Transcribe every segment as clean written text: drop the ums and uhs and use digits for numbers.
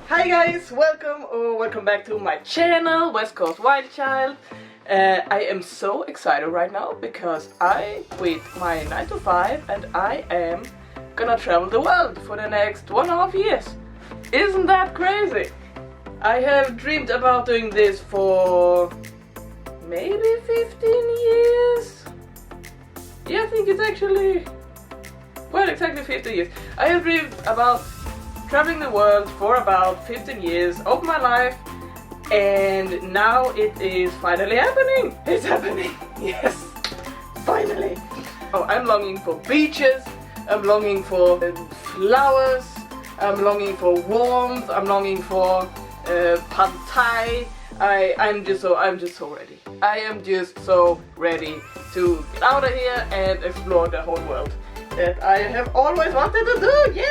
Hi guys, welcome back to my channel, West Coast Wild Child. I am so excited right now because I quit my 9 to 5 and I am gonna travel the world for the next 1.5 years. Isn't that crazy? I have dreamed about doing this for maybe 15 years. Yeah, I think it's actually, well, exactly 15 years. I have dreamed about traveling the world for about 15 years of my life, and now it is finally happening. It's happening. Yes, finally. Oh, I'm longing for beaches, I'm longing for flowers, I'm longing for warmth, I'm longing for pad thai. I'm just so ready. I am just so ready to get out of here and explore the whole world that I have always wanted to do. Yay!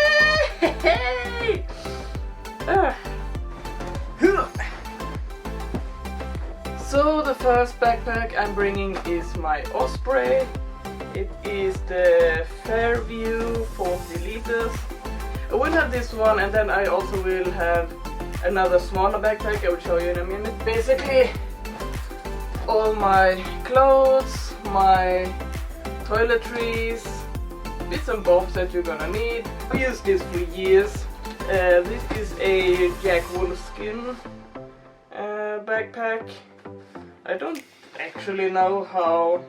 So the first backpack I'm bringing is my Osprey. It is the Fairview 40 liters. I will have this one, and then I also will have another smaller backpack I will show you in a minute. Basically all my clothes, my toiletries, bits and bobs that you're gonna need. I've used this for years. This is a wolfskin backpack. I don't actually know how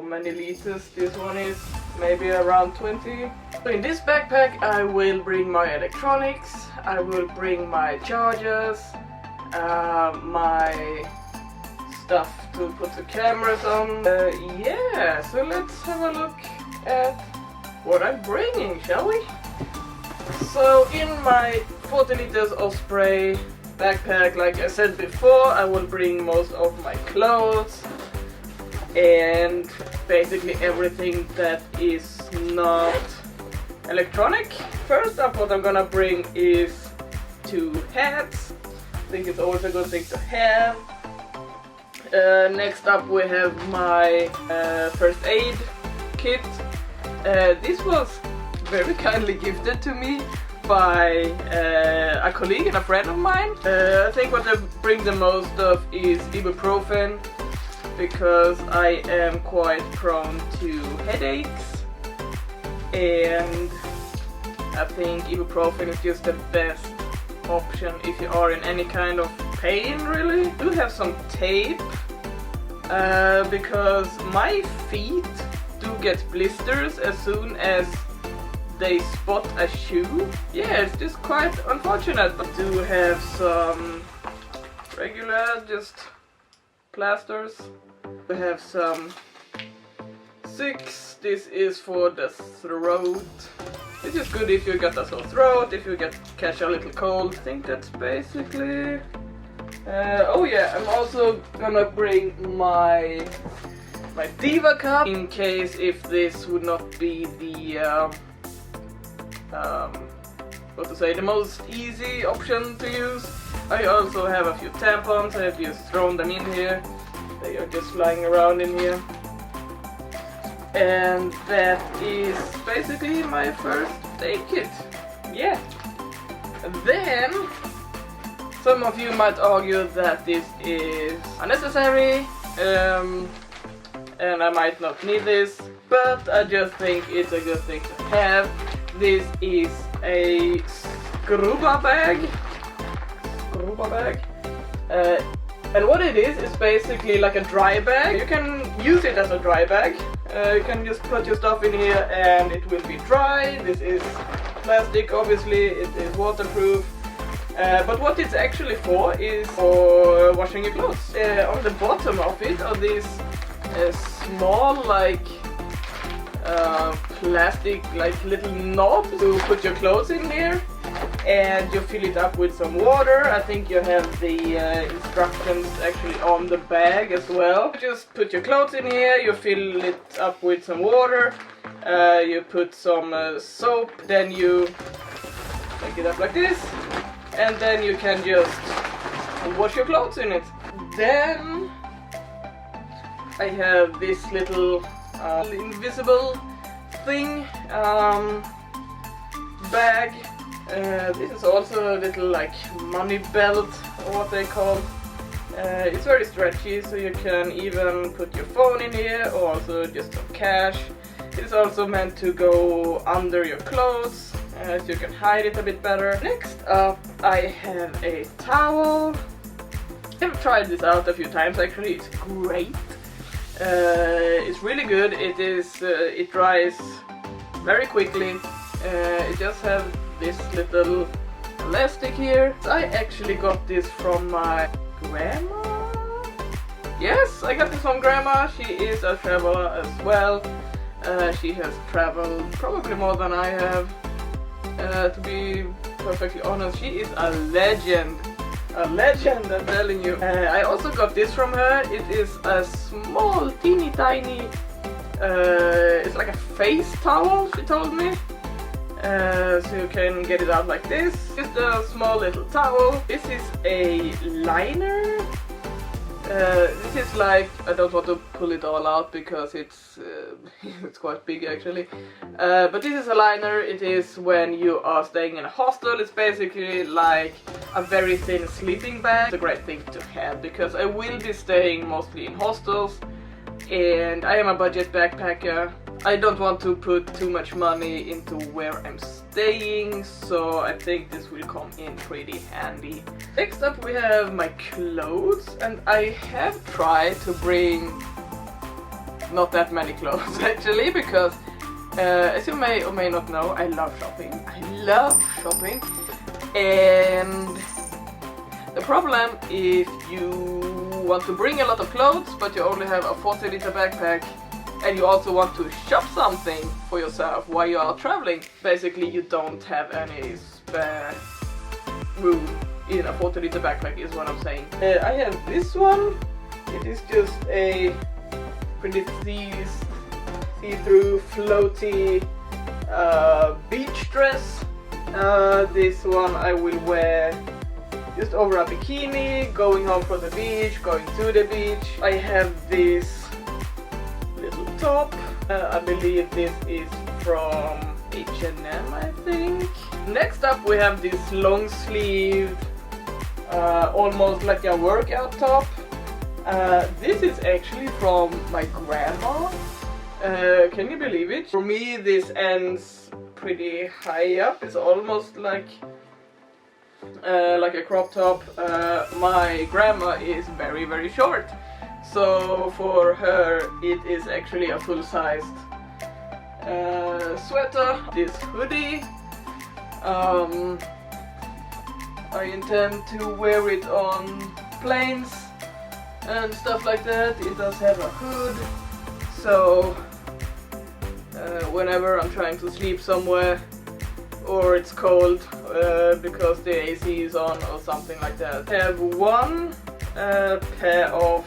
many liters this one is. Maybe around 20. So in this backpack I will bring my electronics, I will bring my chargers, my stuff to put the cameras on. Yeah, so let's have a look at what I'm bringing, shall we? So in my 40 liters Osprey backpack, like I said before, I will bring most of my clothes and basically everything that is not electronic. First up, what I'm gonna bring is 2 hats. I think it's always a good thing to have. Next up we have my first aid kit. This was very kindly gifted to me by a colleague and a friend of mine. I think what I bring the most of is ibuprofen, because I am quite prone to headaches, and I think ibuprofen is just the best option if you are in any kind of pain, really. I do have some tape because my feet do get blisters as soon as they spot a shoe. Yeah, it's just quite unfortunate. But I do have some regular just plasters. We have some 6. This is for the throat. It's just good if you got a sore throat, if you catch a little cold. I think that's basically. Oh yeah, I'm also gonna bring my Diva cup in case if this would not be the the most easy option to use. I also have a few tampons. I have just thrown them in here. They are just lying around in here. And that is basically my first aid kit. Yeah. And then some of you might argue that this is unnecessary, and I might not need this, but I just think it's a good thing to have. This is a scuba bag. And what it is basically like a dry bag. You can use it as a dry bag. You can just put your stuff in here and it will be dry. This is plastic, obviously, it is waterproof. But what it's actually for is for washing your clothes. On the bottom of it are these small, like plastic, like little knobs to put your clothes in here, and you fill it up with some water. I think you have the instructions actually on the bag as well. You just put your clothes in here, you fill it up with some water, you put some soap, then you make it up like this, and then you can just wash your clothes in it. Then I have this little invisible thing bag This is also a little like money belt, or what they call. It's very stretchy, so you can even put your phone in here, or also just some cash. It's also meant to go under your clothes, so you can hide it a bit better. Next up, I have a towel. I've tried this out a few times actually. It's great. It's really good. It dries very quickly. It just has this little elastic here. So I actually got this from my grandma? Yes, I got this from grandma. She is a traveler as well. She has traveled probably more than I have. To be perfectly honest, she is a legend. A legend, I'm telling you. I also got this from her. It is a small, teeny tiny, it's like a face towel, she told me. So you can get it out like this. Just a small little towel. This is a liner. This is like, I don't want to pull it all out because it's it's quite big actually. But this is a liner. It is when you are staying in a hostel. It's basically like a very thin sleeping bag. It's a great thing to have because I will be staying mostly in hostels, and I am a budget backpacker. I don't want to put too much money into where I'm staying, so I think this will come in pretty handy. Next up we have my clothes, and I have tried to bring not that many clothes actually, because as you may or may not know, I love shopping. I love shopping, and the problem if you want to bring a lot of clothes but you only have a 40-liter backpack, and you also want to shop something for yourself while you are traveling, basically you don't have any spare room in a 40-liter backpack is what I'm saying. I have this one. It is just a pretty see-through floaty beach dress. This one I will wear just over a bikini, going home from the beach, going to the beach. I have this little top. I believe this is from H&M, I think. Next up we have this long sleeved, almost like a workout top. This is actually from my grandma. Can you believe it? For me this ends pretty high up. It's almost like a crop top. My grandma is very, very short. So for her it is actually a full-sized sweater. This hoodie, I intend to wear it on planes and stuff like that. It does have a hood, so whenever I'm trying to sleep somewhere or it's cold because the AC is on or something like that. I have one pair of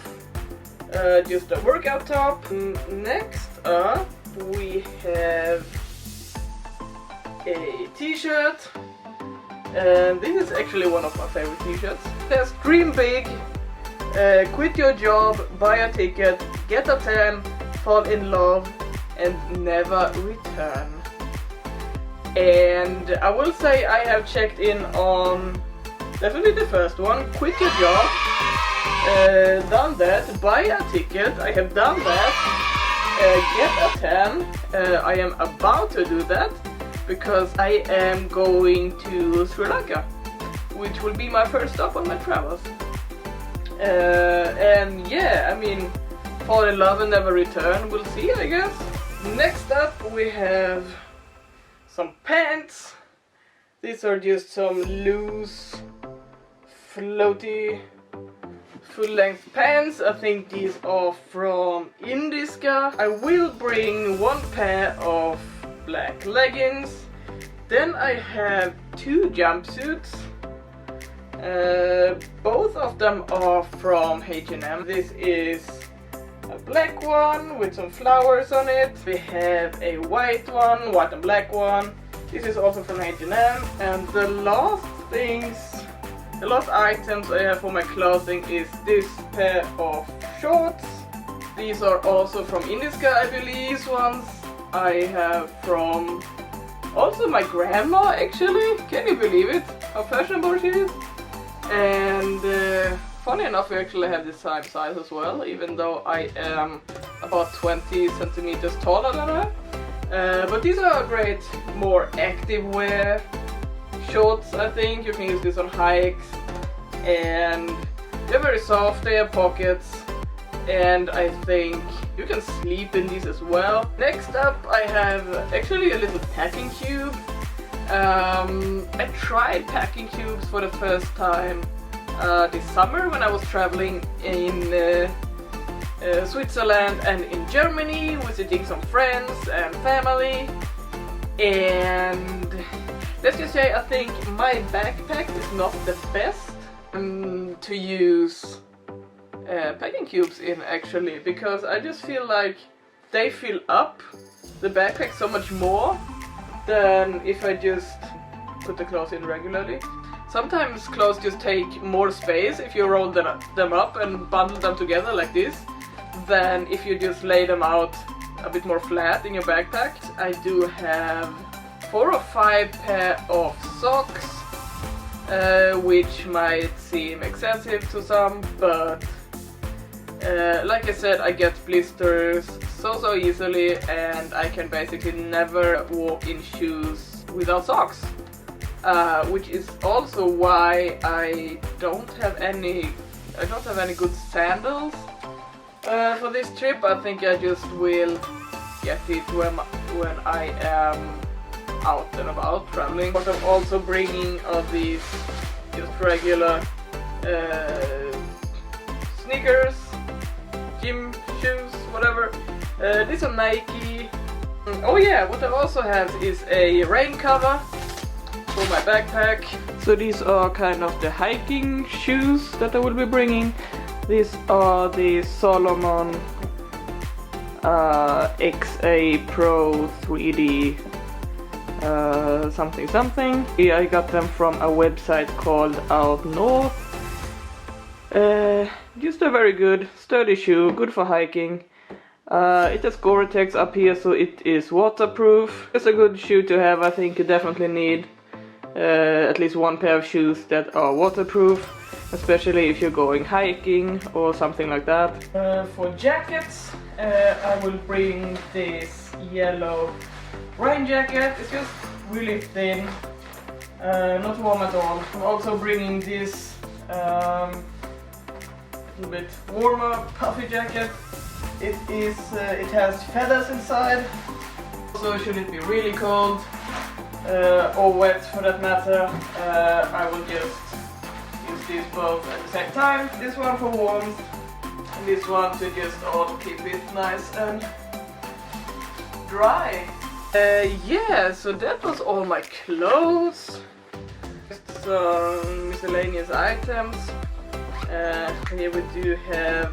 just a workout top. Next up we have a t-shirt, and this is actually one of my favorite t-shirts. There's dream big, quit your job, buy a ticket, get a tan, fall in love and never return. And I will say I have checked in on definitely the first one, quit your job, done that, buy a ticket, I have done that, get a tan, I am about to do that because I am going to Sri Lanka, which will be my first stop on my travels. And yeah, I mean, fall in love and never return, we'll see I guess. Next up we have some pants. These are just some loose, floaty, full-length pants. I think these are from Indiska. I will bring one pair of black leggings. Then I have two jumpsuits. Both of them are from H&M. This is a black one with some flowers on it. We have a white one, white and black one. This is also from H&M. And the last items I have for my clothing is this pair of shorts. These are also from Indiska, I believe. These ones I have from Also my grandma, actually. Can you believe it? How fashionable she is. And funny enough, we actually have the same size as well, even though I am about 20 centimeters taller than her. But these are great, more active wear shorts, I think. You can use this on hikes, and they're very soft, they have pockets, and I think you can sleep in these as well. Next up I have actually a little packing cube. I tried packing cubes for the first time this summer when I was traveling in Switzerland and in Germany, visiting some friends and family. And let's just say I think my backpack is not the best to use packing cubes in, actually, because I just feel like they fill up the backpack so much more than if I just put the clothes in regularly. Sometimes clothes just take more space if you roll them up and bundle them together like this, than if you just lay them out a bit more flat in your backpack. I do have 4 or 5 pair of socks, which might seem excessive to some, but like I said, I get blisters so easily, and I can basically never walk in shoes without socks, which is also why I don't have any good sandals for this trip. I think I just will get it when I am out and about traveling. But I'm also bringing all these just regular sneakers, gym shoes, whatever. These are Nike. Oh yeah, what I also have is a rain cover for my backpack. So these are kind of the hiking shoes that I will be bringing. These are the Salomon XA Pro 3D something. I got them from a website called Out North. Just a very good, sturdy shoe, good for hiking. It has Gore-Tex up here, so it is waterproof. It's a good shoe to have. I think you definitely need at least one pair of shoes that are waterproof, especially if you're going hiking or something like that. For jackets, I will bring this yellow rain jacket. It's just really thin, not warm at all. I'm also bringing this little bit warmer puffy jacket. It has feathers inside, so should it be really cold or wet for that matter, I will just use these both at the same time. This one for warmth and this one to just all keep it nice and dry. Yeah, so that was all my clothes. Just some miscellaneous items. Here we do have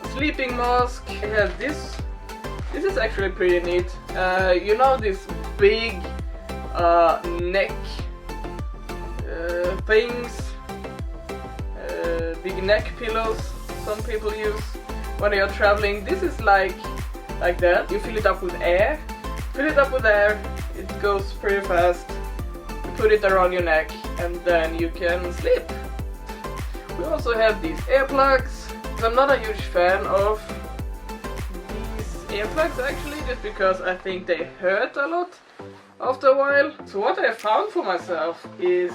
a sleeping mask. I have this. This is actually pretty neat. You know this big neck things, big neck pillows some people use when they are traveling. This is like that. You fill it up with air. It goes pretty fast. You put it around your neck and then you can sleep. We also have these earplugs. I'm not a huge fan of these earplugs actually, just because I think they hurt a lot after a while. So what I found for myself is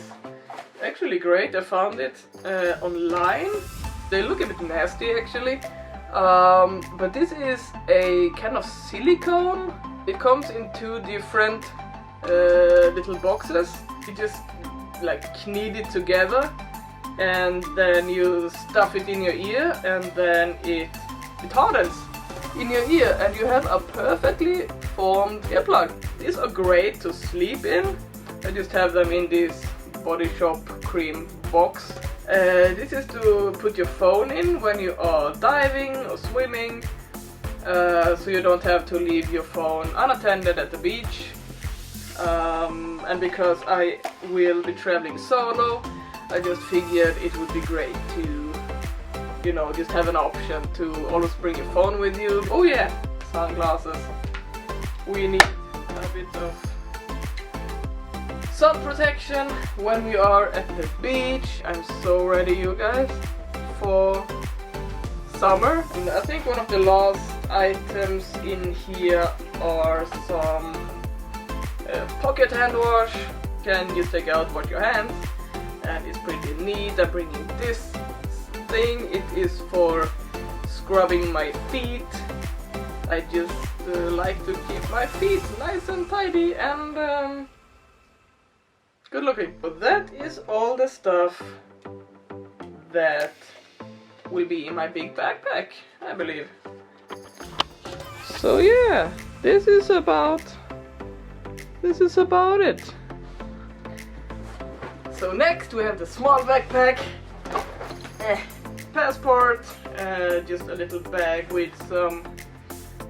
actually great. I found it online. They look a bit nasty actually, but this is a kind of silicone. It comes in 2 different little boxes. You just like knead it together and then you stuff it in your ear, and then it hardens in your ear and you have a perfectly formed earplug. These are great to sleep in. I just have them in this Body Shop cream box. This is to put your phone in when you are diving or swimming, so you don't have to leave your phone unattended at the beach. And because I will be traveling solo, I just figured it would be great to, you know, just have an option to always bring your phone with you. Oh yeah, sunglasses. We need a bit of sun protection when we are at the beach. I'm so ready, you guys, for summer. And I think one of the last items in here are some pocket hand wash. Can you take out wash your hands, and it's pretty neat. I'm bringing this thing. It is for scrubbing my feet. I just like to keep my feet nice and tidy and good looking. But that is all the stuff that will be in my big backpack, I believe. So yeah, this is about it. So next we have the small backpack, passport, just a little bag with some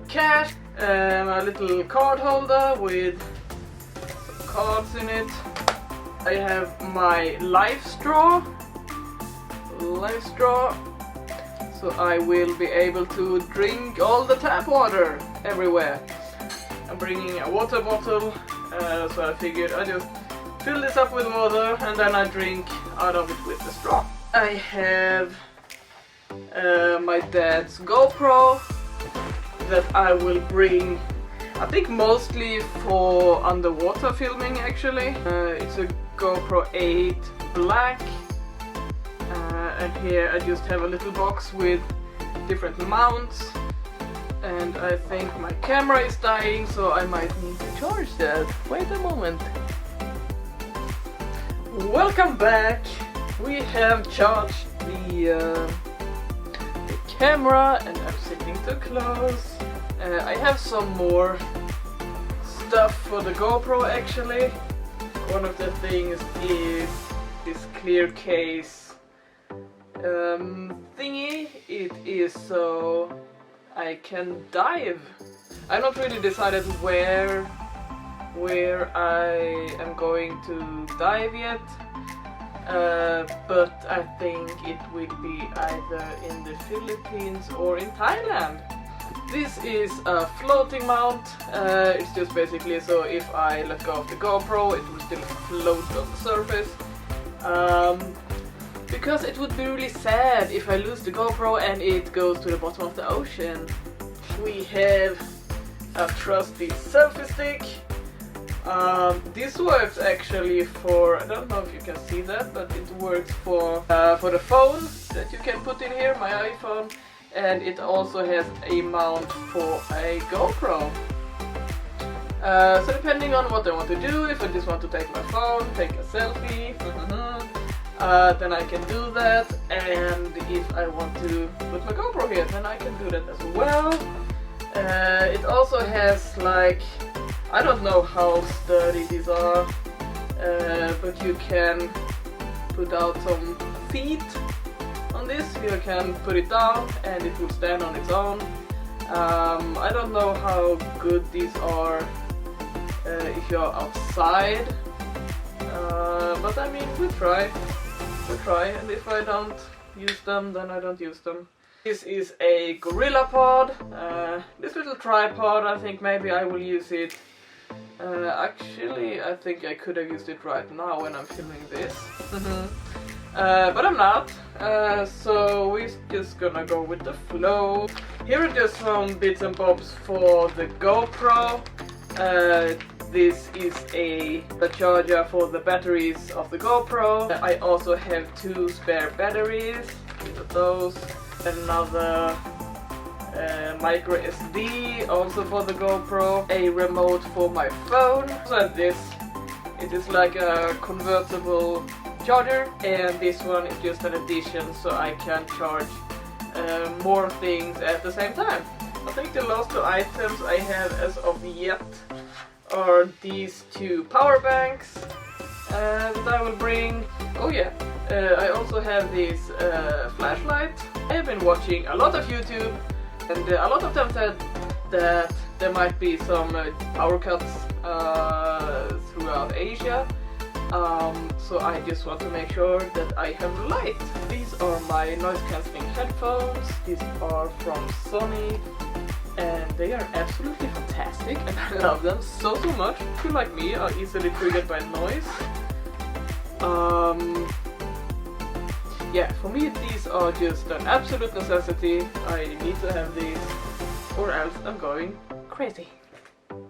cash, a little card holder with some cards in it. I have my life straw, so I will be able to drink all the tap water everywhere. I'm bringing a water bottle, so I figured I just fill this up with water and then I drink out of it with the straw. I have my dad's GoPro that I will bring, I think mostly for underwater filming actually. It's a GoPro 8 Black, and here I just have a little box with different mounts, and I think my camera is dying, so I might need to charge that. Wait a moment. Welcome back! We have charged the camera and I'm sitting too close. I have some more stuff for the GoPro actually. One of the things is this clear case thingy. It is so I can dive. I'm not really decided where I am going to dive yet, but I think it will be either in the Philippines or in Thailand. This is a floating mount. It's just basically so if I let go of the GoPro it will still float on the surface. Because it would be really sad if I lose the GoPro and it goes to the bottom of the ocean. We have a trusty selfie stick. This works actually for, I don't know if you can see that, but it works for the phone that you can put in here, my iPhone, and it also has a mount for a GoPro. So depending on what I want to do, if I just want to take my phone, take a selfie, then I can do that, and if I want to put my GoPro here, then I can do that as well. It also has like, I don't know how sturdy these are, but you can put out some feet on this. You can put it down and it will stand on its own. I don't know how good these are if you're outside, but I mean, we try, and if I don't use them, then I don't use them. This is a gorilla pod, this little tripod. I think maybe I will use it. Actually, I think I could have used it right now when I'm filming this, but I'm not, so we're just gonna go with the flow. Here are just some bits and bobs for the GoPro. This is the charger for the batteries of the GoPro. I also have 2 spare batteries, these are those, another micro SD also for the GoPro, a remote for my phone. So this, it is like a convertible charger, and this one is just an addition so I can charge more things at the same time. I think the last 2 items I have as of yet are these 2 power banks that I will bring. Oh yeah, I also have this flashlight. I have been watching a lot of YouTube, and a lot of them said that there might be some power cuts throughout Asia. So I just want to make sure that I have light. These are my noise cancelling headphones. These are from Sony, and they are absolutely fantastic and I love them so much. If you like me are easily triggered by noise. Yeah, for me these are just an absolute necessity. I need to have these or else I'm going crazy.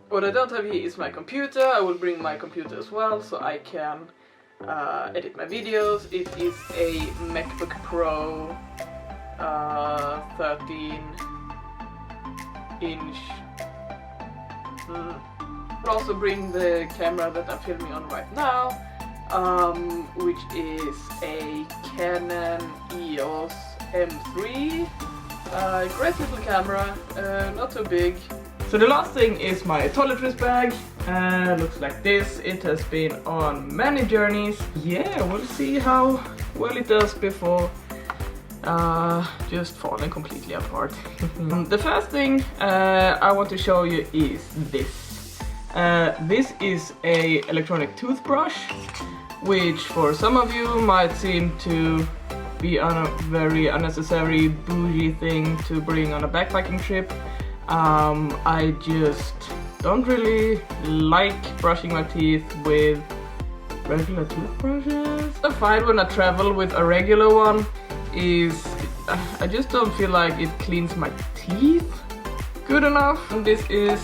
What I don't have here is my computer. I will bring my computer as well so I can edit my videos. It is a MacBook Pro 13-inch. I'll also bring the camera that I'm filming on right now, which is a Canon EOS M3. Great little camera, not too big. So the last thing is my toiletries bag. Looks like this. It has been on many journeys. Yeah, we'll see how well it does before just falling completely apart. The first thing I want to show you is this. This is a electronic toothbrush, which for some of you might seem to be a very unnecessary bougie thing to bring on a backpacking trip. I just don't really like brushing my teeth with regular toothbrushes. I find when I travel with a regular one is I just don't feel like it cleans my teeth good enough. And this is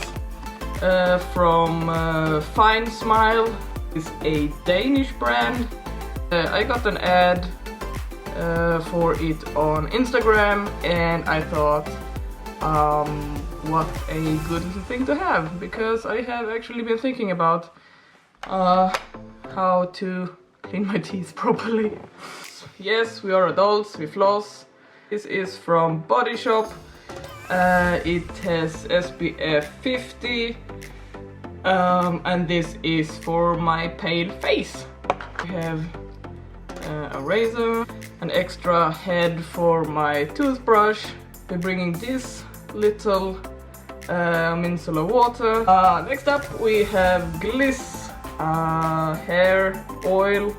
from Fine Smile. It's a Danish brand. I got an ad for it on Instagram and I thought what a good little thing to have, because I have actually been thinking about how to clean my teeth properly. Yes, we are adults, we floss. This is from Body Shop. It has SPF 50 and this is for my pale face. We have a razor, an extra head for my toothbrush. We're bringing this little micellar water. Next up we have Gliss hair oil.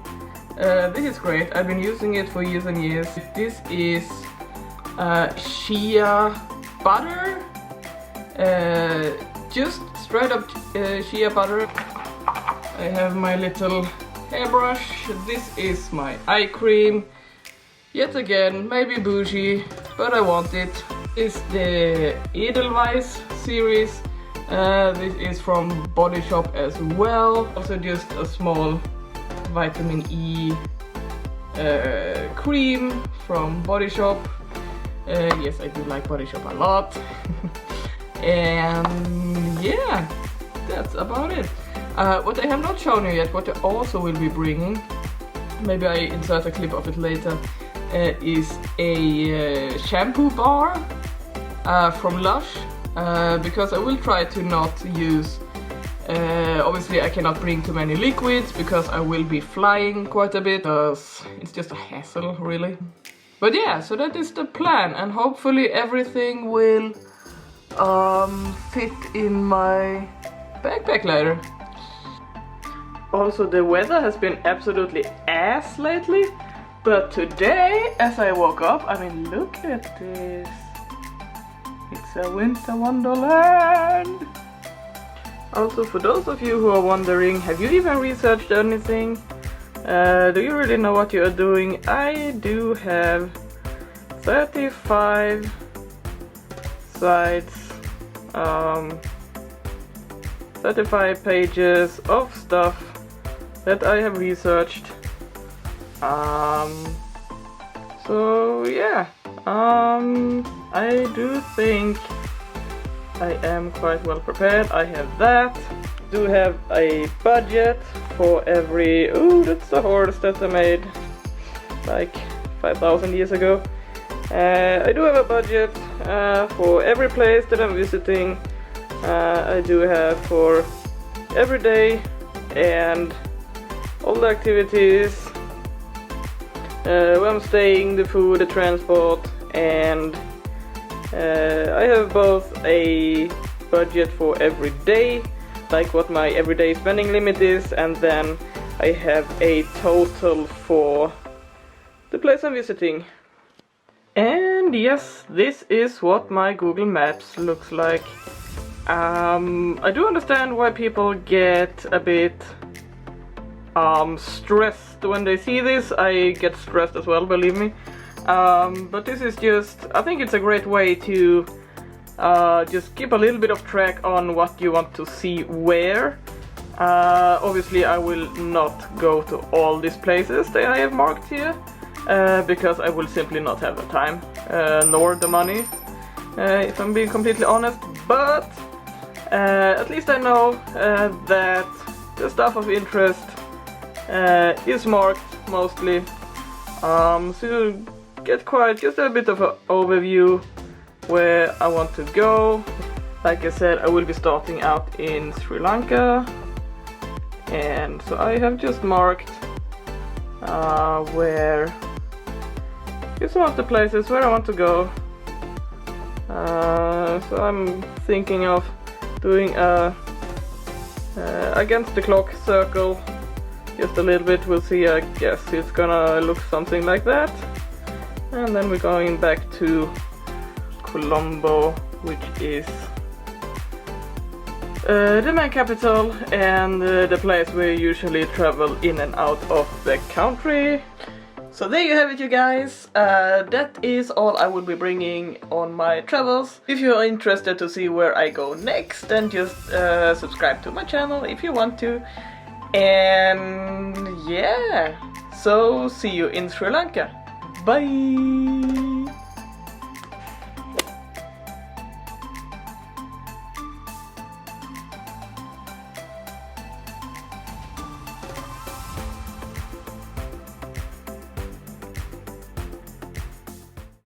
This is great. I've been using it for years and years. This is shea butter. Just straight up shea butter. I have my little hairbrush. This is my eye cream. Yet again, maybe bougie, but I want it. This is the Edelweiss series. This is from Body Shop as well. Also just a small vitamin E cream from Body Shop. Yes, I do like Body Shop a lot. And yeah, that's about it. What I have not shown you yet, what I also will be bringing, maybe I insert a clip of it later, is a shampoo bar from Lush, because I will try to not use, obviously I cannot bring too many liquids because I will be flying quite a bit, because it's just a hassle really. But yeah, so that is the plan, and hopefully everything will fit in my backpack later. Also, the weather has been absolutely ass lately, but today as I woke up, I mean, look at this. It's a winter wonderland. Also, for those of you who are wondering, have you even researched anything? Do you really know what you are doing? I do have 35 sites, 35 pages of stuff that I have researched. So yeah, I do think I am quite well prepared. I have that. Do have a budget for every... Ooh, that's a horse that I made like 5,000 years ago. I do have a budget for every place that I'm visiting. I do have for every day and all the activities, where I'm staying, the food, the transport, and I have both a budget for every day, like what my everyday spending limit is, and then I have a total for the place I'm visiting. And And yes, this is what my Google Maps looks like. I do understand why people get a bit stressed when they see this. I get stressed as well, believe me. But this is just, I think it's a great way to just keep a little bit of track on what you want to see where. Obviously I will not go to all these places that I have marked here, because I will simply not have the time, nor the money, if I'm being completely honest. But at least I know that the stuff of interest is marked mostly, so you get quite just a bit of an overview where I want to go. Like I said, I will be starting out in Sri Lanka, and so I have just marked where some of the places where I want to go. So I'm thinking of doing a against the clock circle, just a little bit. We'll see. I guess it's gonna look something like that. And then we're going back to Colombo, which is the main capital and the place where you usually travel in and out of the country. So there you have it, you guys. That is all I will be bringing on my travels. If you're interested to see where I go next, then just subscribe to my channel if you want to. And yeah, so see you in Sri Lanka. Bye!